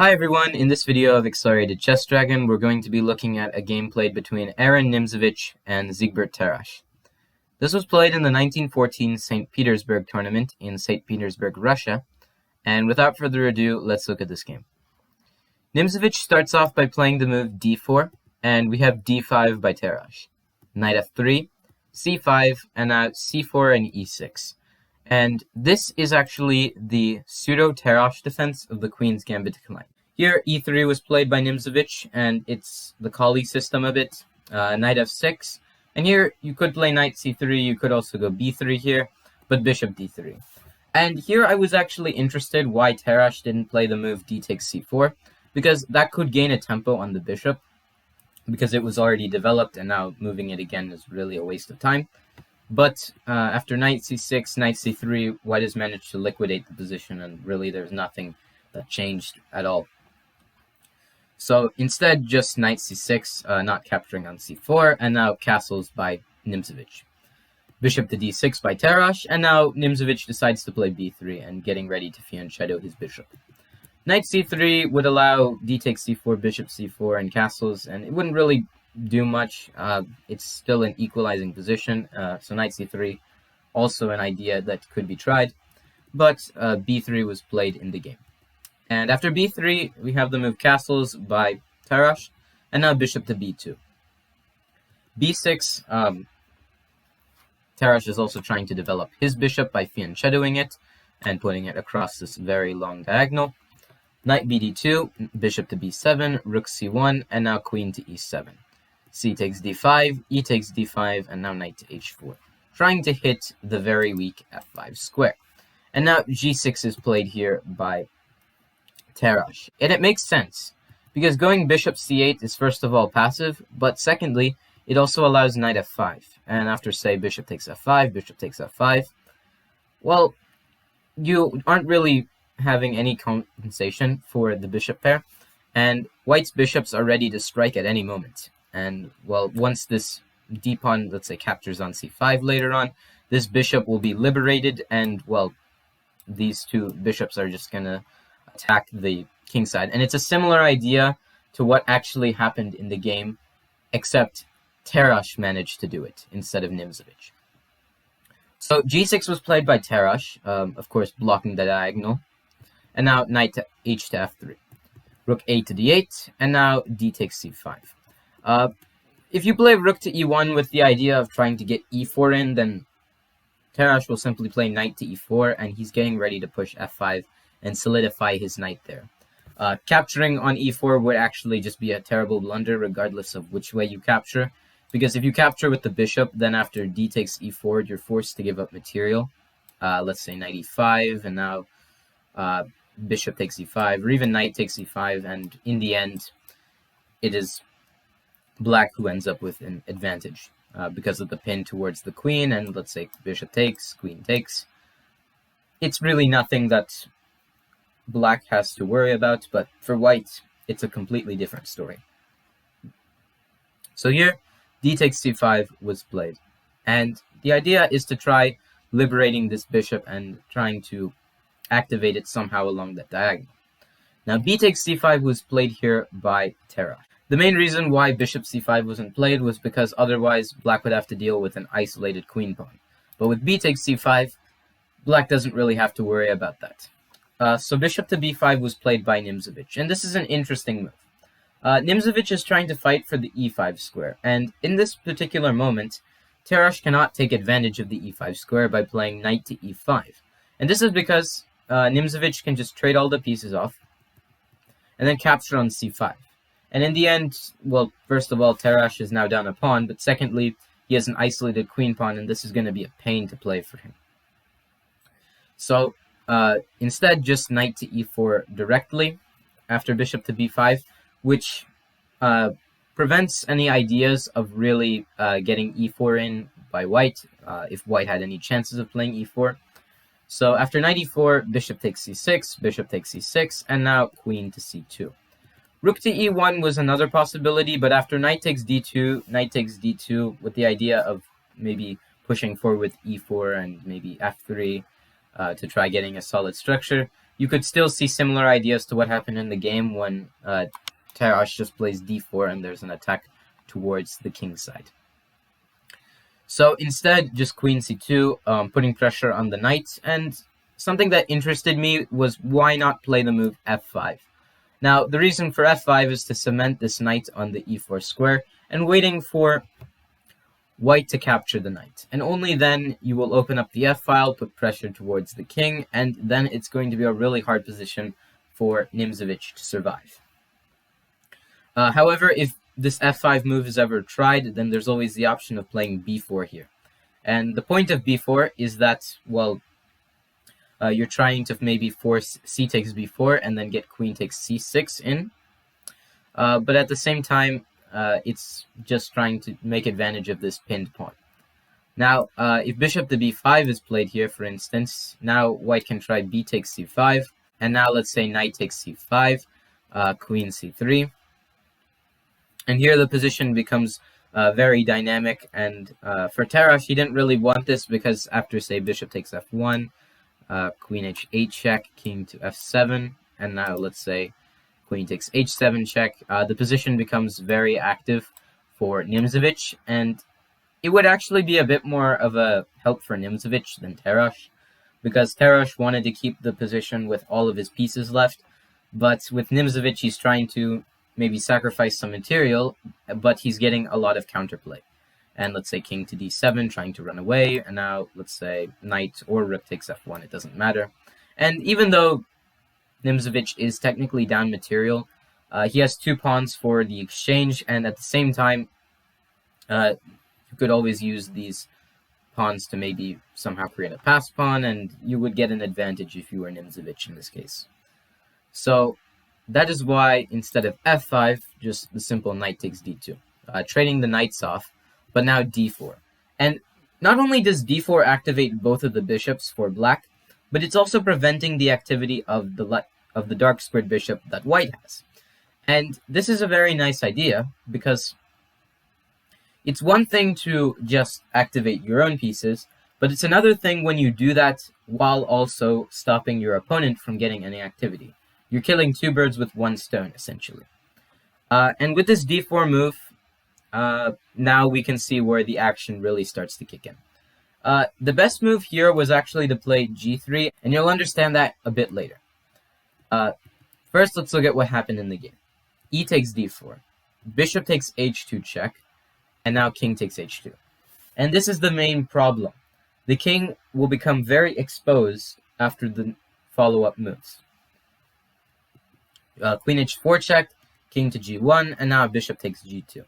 Hi everyone, in this video of Accelerated Chess Dragon, we're going to be looking at a game played between Aaron Nimzowitsch and Zygmunt Tarrasch. This was played in the 1914 St. Petersburg tournament in St. Petersburg, Russia, and without further ado, let's look at this game. Nimzowitsch starts off by playing the move d4, and we have d5 by Tarrasch. Knight f3, c5, and now c4 and e6. And this is actually the pseudo-Tarrasch defense of the Queen's Gambit decline. Here, e3 was played by Nimzowitsch, and it's the Kali system of it, knight f6. And here, you could play knight c3, you could also go b3 here, but bishop d3. And here I was actually interested why Tarrasch didn't play the move d takes c4, because that could gain a tempo on the bishop, because it was already developed, and now moving it again is really a waste of time. But after knight c6, knight c3, white has managed to liquidate the position, and really there's nothing that changed at all. So instead, just knight c6, not capturing on c4, and now castles by Nimzowitsch. Bishop to d6 by Tarrasch, and now Nimzowitsch decides to play b3 and getting ready to fianchetto his bishop. Knight c3 would allow d takes c4, bishop c4, and castles, and it wouldn't really do much. It's still an equalizing position, so knight c3, also an idea that could be tried, but b3 was played in the game. And after b3, we have the move castles by Tarrasch, and now bishop to b2. b6, Tarrasch is also trying to develop his bishop by fianchettoing it and putting it across this very long diagonal. Knight bd2, bishop to b7, rook c1, and now queen to e7. C takes d5, e takes d5, and now knight to h4, trying to hit the very weak f5 square. And now g6 is played here by Tarrasch. And it makes sense, because going bishop c8 is first of all passive, but secondly, it also allows knight f5. And after, say, bishop takes f5, bishop takes f5, well, you aren't really having any compensation for the bishop pair, and white's bishops are ready to strike at any moment. And, well, once this d-pawn, let's say, captures on c5 later on, this bishop will be liberated, and, well, these two bishops are just going to attack the king side. And it's a similar idea to what actually happened in the game, except Tarrasch managed to do it instead of Nimzowitsch. So g6 was played by Tarrasch, of course, blocking the diagonal. And now knight to h to f3. Rook a to d8, and now d takes c5. If you play rook to e1 with the idea of trying to get e4 in, then Tarrasch will simply play knight to e4, and he's getting ready to push f5 and solidify his knight there. Capturing on e4 would actually just be a terrible blunder, regardless of which way you capture, because if you capture with the bishop, then after d takes e4, you're forced to give up material. Let's say knight e5, and now bishop takes e5, or even knight takes e5, and in the end, it is black who ends up with an advantage because of the pin towards the queen, and let's say bishop takes, queen takes. It's really nothing that black has to worry about, but for white, it's a completely different story. So here, d takes c5 was played, and the idea is to try liberating this bishop and trying to activate it somehow along that diagonal. Now, b takes c5 was played here by Tarrasch. The main reason why bishop c5 wasn't played was because otherwise black would have to deal with an isolated queen pawn. But with b takes c5, black doesn't really have to worry about that. So bishop to b5 was played by Nimzowitsch, and this is an interesting move. Nimzowitsch is trying to fight for the e5 square, and in this particular moment, Tarrasch cannot take advantage of the e5 square by playing knight to e5. And this is because Nimzowitsch can just trade all the pieces off and then capture on c5. And in the end, well, first of all, Tarrasch is now down a pawn, but secondly, he has an isolated queen pawn, and this is going to be a pain to play for him. So instead, just knight to e4 directly after bishop to b5, which prevents any ideas of really getting e4 in by white, if white had any chances of playing e4. So after knight e4, bishop takes c6, bishop takes c6, and now queen to c2. Rook to e1 was another possibility, but after knight takes d2 with the idea of maybe pushing forward with e4 and maybe f3 to try getting a solid structure, you could still see similar ideas to what happened in the game when Tarrasch just plays d4 and there's an attack towards the king's side. So instead, just queen c2, putting pressure on the knight, and something that interested me was why not play the move f5. Now, the reason for f5 is to cement this knight on the e4 square and waiting for white to capture the knight. And only then you will open up the f-file, put pressure towards the king, and then it's going to be a really hard position for Nimzowitsch to survive. However, if this f5 move is ever tried, then there's always the option of playing b4 here. And the point of b4 is that, well, you're trying to maybe force c takes b4 and then get queen takes c6 in. But at the same time, it's just trying to make advantage of this pinned pawn. Now, if bishop to b5 is played here, for instance, now white can try b takes c5, and now let's say knight takes c5, queen c3. And here the position becomes very dynamic, and for Tarrasch, he didn't really want this because after, say, bishop takes f1, queen h8 check, king to f7, and now let's say queen takes h7 check, the position becomes very active for Nimzowitsch, and it would actually be a bit more of a help for Nimzowitsch than Tarrasch, because Tarrasch wanted to keep the position with all of his pieces left, but with Nimzowitsch he's trying to maybe sacrifice some material, but he's getting a lot of counterplay. And let's say king to d7, trying to run away, and now let's say knight or rook takes f1, it doesn't matter. And even though Nimzowitsch is technically down material, he has 2 pawns for the exchange, and at the same time, you could always use these pawns to maybe somehow create a pass pawn, and you would get an advantage if you were Nimzowitsch in this case. So that is why instead of f5, just the simple knight takes d2, trading the knights off, but now d4. And not only does d4 activate both of the bishops for black, but it's also preventing the activity of the dark squared bishop that white has. And this is a very nice idea, because it's one thing to just activate your own pieces, but it's another thing when you do that while also stopping your opponent from getting any activity. You're killing 2 birds with 1 stone, essentially. And with this d4 move, now we can see where the action really starts to kick in. The best move here was actually to play g3, and you'll understand that a bit later. First, let's look at what happened in the game. E takes d4, bishop takes h2 check, and now king takes h2. And this is the main problem. The king will become very exposed after the follow-up moves. Queen h4 check, king to g1, and now bishop takes g2.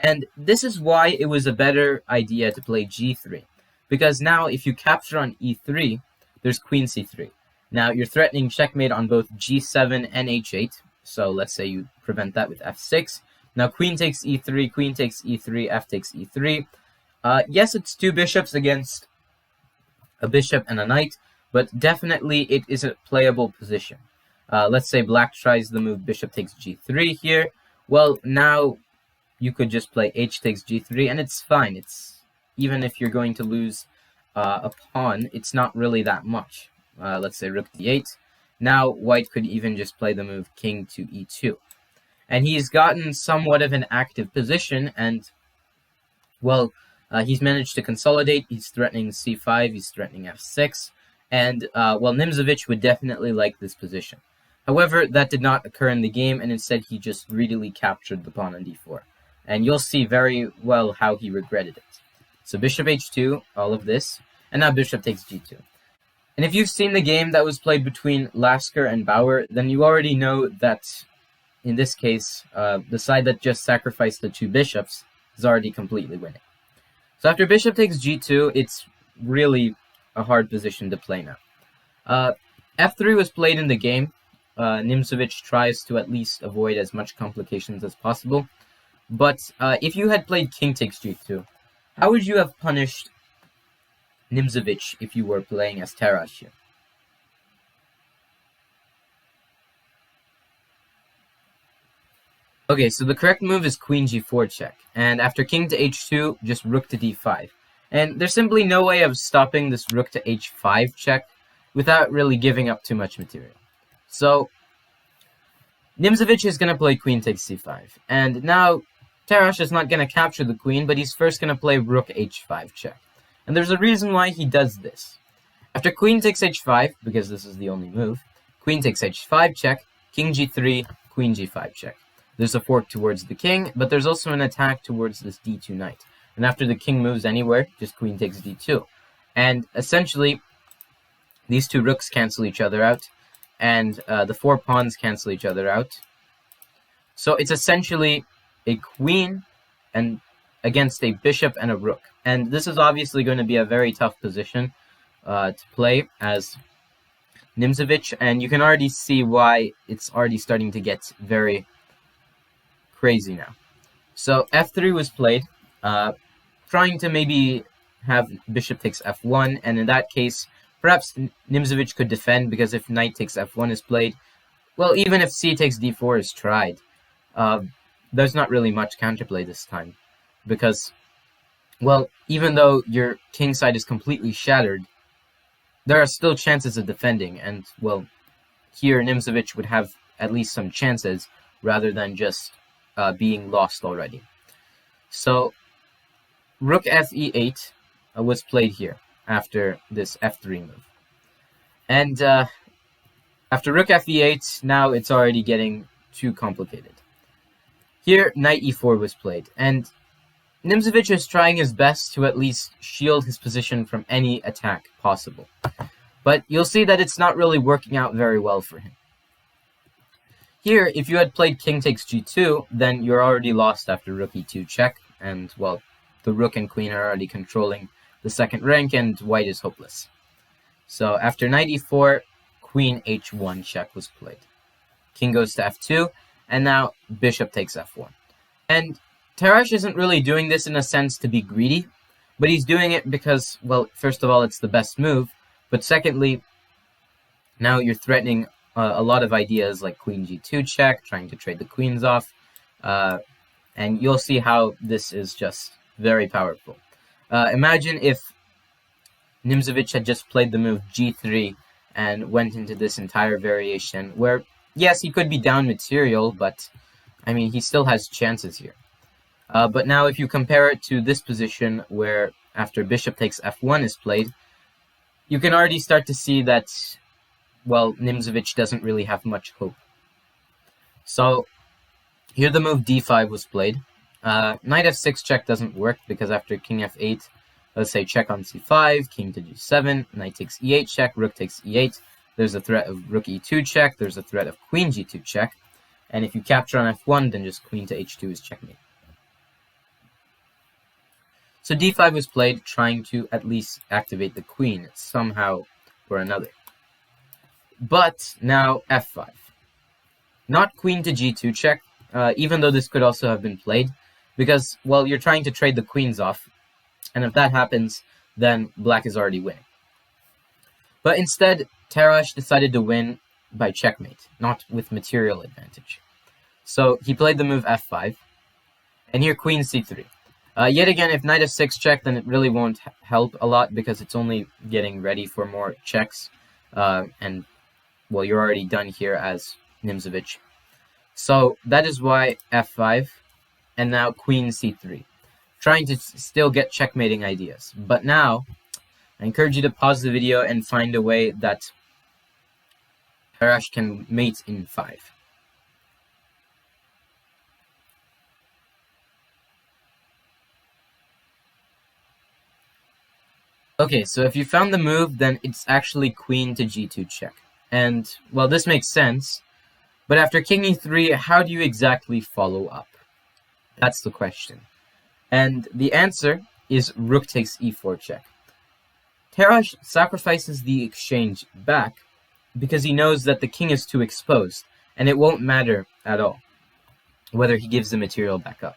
And this is why it was a better idea to play g3. Because now if you capture on e3, there's queen c3. Now you're threatening checkmate on both g7 and h8. So let's say you prevent that with f6. Now queen takes e3, queen takes e3, f takes e3. Yes, it's 2 bishops against a bishop and a knight, but definitely it is a playable position. Let's say black tries the move bishop takes g3 here. Well, now you could just play h takes g3, and it's fine. It's even if you're going to lose a pawn, it's not really that much. Let's say rook d8. Now white could even just play the move king to e2. And he's gotten somewhat of an active position, and, well, he's managed to consolidate. He's threatening c5, he's threatening f6, and, well, Nimzowitsch would definitely like this position. However, that did not occur in the game, and instead he just greedily captured the pawn on d4. And you'll see very well how he regretted it. So bishop h2, all of this, and now bishop takes g2. And if you've seen the game that was played between Lasker and Bauer, then you already know that, in this case, the side that just sacrificed the 2 bishops is already completely winning. So after bishop takes g2, it's really a hard position to play now. f3 was played in the game. Nimzowitsch tries to at least avoid as much complications as possible. But if you had played king takes g2, how would you have punished Nimzowitsch if you were playing as Tarrasch here? Okay, so the correct move is queen g4 check, and after king to h2, just rook to d5. And there's simply no way of stopping this rook to h5 check without really giving up too much material. So Nimzovich is going to play queen takes c5. And now Tarrasch is not going to capture the queen, but he's first going to play rook h5 check. And there's a reason why he does this. After queen takes h5, because this is the only move, queen takes h5 check, king g3, queen g5 check. There's a fork towards the king, but there's also an attack towards this d2 knight. And after the king moves anywhere, just queen takes d2. And essentially, these two rooks cancel each other out, and the 4 pawns cancel each other out. So it's essentially a queen and against a bishop and a rook. And this is obviously going to be a very tough position to play as Nimzovich, and you can already see why it's already starting to get very crazy now. So f3 was played, trying to maybe have bishop takes f1, and in that case, perhaps Nimzovich could defend, because if knight takes f1 is played, well, even if c takes d4 is tried, there's not really much counterplay this time, because, well, even though your king side is completely shattered, there are still chances of defending, and, well, here Nimzovich would have at least some chances, rather than just being lost already. So, rook fe8 was played here, after this f3 move. And after rook fe8, now it's already getting too complicated. Here, knight e4 was played, and Nimzovich is trying his best to at least shield his position from any attack possible. But you'll see that it's not really working out very well for him. Here, if you had played king takes g2, then you're already lost after rook e2 check, and, well, the rook and queen are already controlling the second rank, and white is hopeless. So after knight e4, queen h1 check was played. King goes to f2, and now bishop takes f1. And Tarrasch isn't really doing this in a sense to be greedy, but he's doing it because, well, first of all, it's the best move, but secondly, now you're threatening a lot of ideas like queen g2 check, trying to trade the queens off, and you'll see how this is just very powerful. Imagine if Nimzovich had just played the move g3 and went into this entire variation where, yes, he could be down material, but, I mean, he still has chances here. But now if you compare it to this position where after bishop takes f1 is played, you can already start to see that, well, Nimzovich doesn't really have much hope. So here the move d5 was played. Knight f6 check doesn't work because after king f8, let's say check on c5, king to g7, knight takes e8 check, rook takes e8. There's a threat of rook e2 check, there's a threat of queen g2 check. And if you capture on f1, then just queen to h2 is checkmate. So d5 was played, trying to at least activate the queen somehow or another. But now f5. Not queen to g2 check, even though this could also have been played, because, well, you're trying to trade the queens off, and if that happens, then black is already winning. But instead, Tarrasch decided to win by checkmate, not with material advantage. So he played the move f5, and here queen c3. Yet again, if knight f6 check, then it really won't help a lot because it's only getting ready for more checks. And, well, you're already done here as Nimzovich. So that is why f5, and now queen c3. Trying to still get checkmating ideas. But now, I encourage you to pause the video and find a way that Tarrasch can mate in 5. Okay, so if you found the move, then it's actually queen to g2 check. And, well, this makes sense. But after king e3, how do you exactly follow up? That's the question. And the answer is rook takes e4 check. Tarrasch sacrifices the exchange back because he knows that the king is too exposed, and it won't matter at all whether he gives the material back up.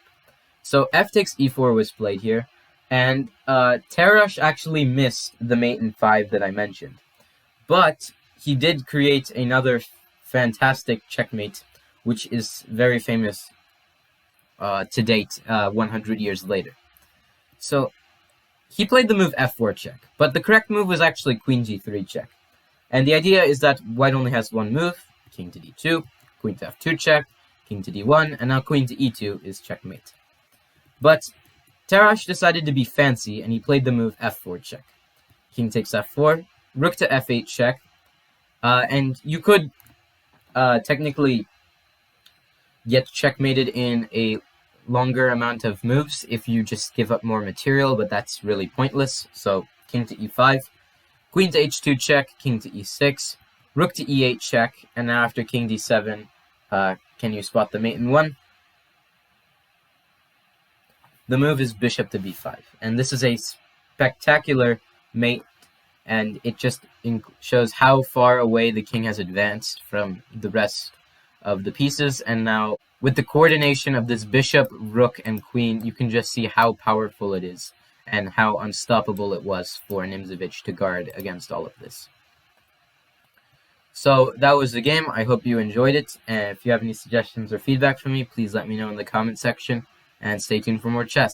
So f takes e4 was played here, and Tarrasch actually missed the mate in 5 that I mentioned. But he did create another fantastic checkmate, which is very famous to date, 100 years later. So he played the move f4 check, but the correct move was actually queen g3 check. And the idea is that white only has one move, king to d2, queen to f2 check, king to d1, and now queen to e2 is checkmate. But Tarrasch decided to be fancy, and he played the move f4 check. King takes f4, rook to f8 check, and you could technically get checkmated in a longer amount of moves if you just give up more material, but that's really pointless. So king to e5, queen to h2 check, king to e6, rook to e8 check, and now after king d7, can you spot the mate in one? The move is bishop to b5, and this is a spectacular mate, and it just shows how far away the king has advanced from the rest of the pieces. And now with the coordination of this bishop, rook, and queen, you can just see how powerful it is and how unstoppable it was for Nimzovich to guard against all of this. So that was the game. I hope you enjoyed it, and if you have any suggestions or feedback for me, please let me know in the comment section, and stay tuned for more chess.